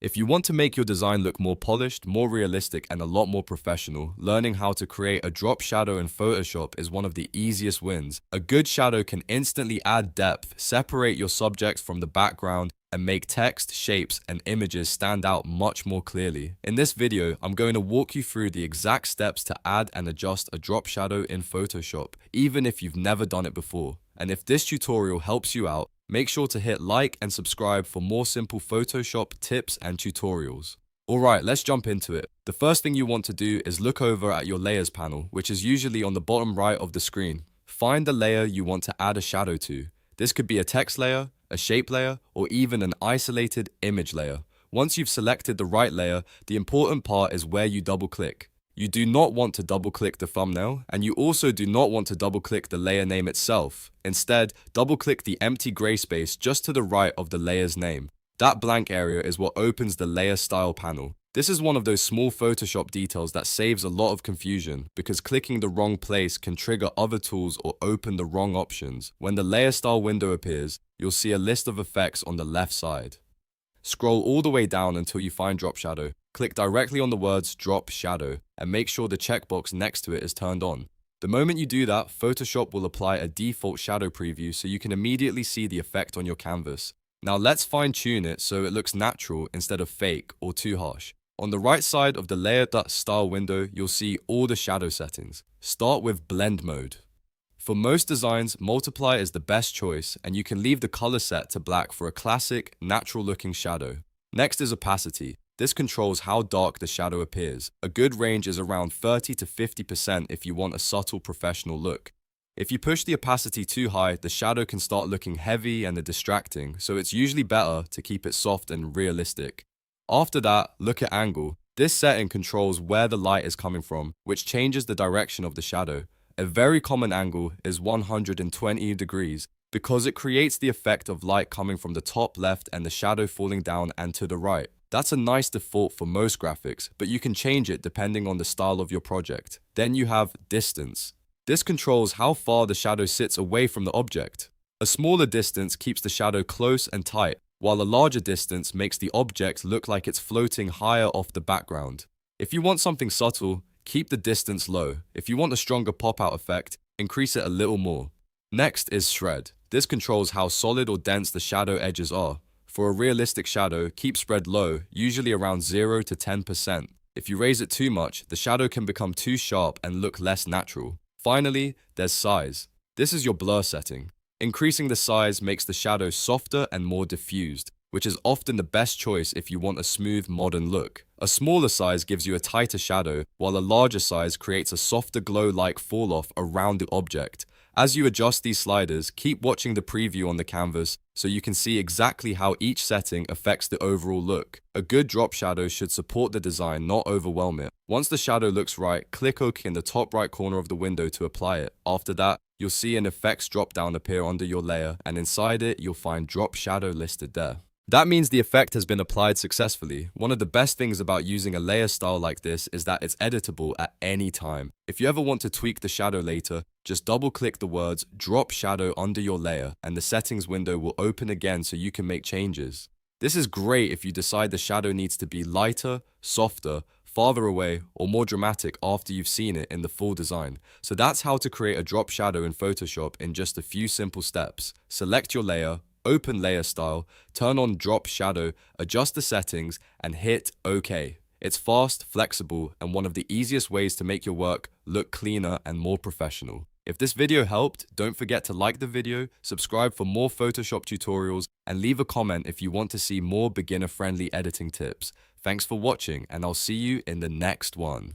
If you want to make your design look more polished, more realistic, and a lot more professional, learning how to create a drop shadow in Photoshop is one of the easiest wins. A good shadow can instantly add depth, separate your subjects from the background, and make text, shapes, and images stand out much more clearly. In this video, I'm going to walk you through the exact steps to add and adjust a drop shadow in Photoshop, even if you've never done it before. And if this tutorial helps you out, make sure to hit like and subscribe for more simple Photoshop tips and tutorials. Alright, let's jump into it. The first thing you want to do is look over at your layers panel, which is usually on the bottom right of the screen. Find the layer you want to add a shadow to. This could be a text layer, a shape layer, or even an isolated image layer. Once you've selected the right layer, the important part is where you double click. You do not want to double click the thumbnail, and you also do not want to double click the layer name itself. Instead, double click the empty gray space just to the right of the layer's name. That blank area is what opens the layer style panel. This is one of those small Photoshop details that saves a lot of confusion because clicking the wrong place can trigger other tools or open the wrong options. When the layer style window appears, you'll see a list of effects on the left side. Scroll all the way down until you find drop shadow. Click directly on the words drop shadow and make sure the checkbox next to it is turned on. The moment you do that, Photoshop will apply a default shadow preview so you can immediately see the effect on your canvas. Now let's fine tune it so it looks natural instead of fake or too harsh. On the right side of the layer.style window, you'll see all the shadow settings. Start with blend mode. For most designs, multiply is the best choice, and you can leave the color set to black for a classic, natural looking shadow. Next is opacity. This controls how dark the shadow appears. A good range is around 30 to 50% if you want a subtle professional look. If you push the opacity too high, the shadow can start looking heavy and distracting, so it's usually better to keep it soft and realistic. After that, look at angle. This setting controls where the light is coming from, which changes the direction of the shadow. A very common angle is 120 degrees because it creates the effect of light coming from the top left and the shadow falling down and to the right. That's a nice default for most graphics, but you can change it depending on the style of your project. Then you have distance. This controls how far the shadow sits away from the object. A smaller distance keeps the shadow close and tight, while a larger distance makes the object look like it's floating higher off the background. If you want something subtle, keep the distance low. If you want a stronger pop-out effect, increase it a little more. Next is shred. This controls how solid or dense the shadow edges are. For a realistic shadow, keep spread low, usually around 0 to 10%. If you raise it too much, the shadow can become too sharp and look less natural. Finally, there's size. This is your blur setting. Increasing the size makes the shadow softer and more diffused, which is often the best choice if you want a smooth, modern look. A smaller size gives you a tighter shadow, while a larger size creates a softer glow-like fall-off around the object. As you adjust these sliders, keep watching the preview on the canvas so you can see exactly how each setting affects the overall look. A good drop shadow should support the design, not overwhelm it. Once the shadow looks right, click OK in the top right corner of the window to apply it. After that, you'll see an effects drop-down appear under your layer, and inside it, you'll find drop shadow listed there. That means the effect has been applied successfully. One of the best things about using a layer style like this is that it's editable at any time. If you ever want to tweak the shadow later, just double click the words drop shadow under your layer and the settings window will open again so you can make changes. This is great if you decide the shadow needs to be lighter, softer, farther away, or more dramatic after you've seen it in the full design. So that's how to create a drop shadow in Photoshop in just a few simple steps. Select your layer, open layer style, turn on drop shadow, adjust the settings, and hit OK. It's fast, flexible, and one of the easiest ways to make your work look cleaner and more professional. If this video helped, don't forget to like the video, subscribe for more Photoshop tutorials, and leave a comment if you want to see more beginner-friendly editing tips. Thanks for watching, and I'll see you in the next one.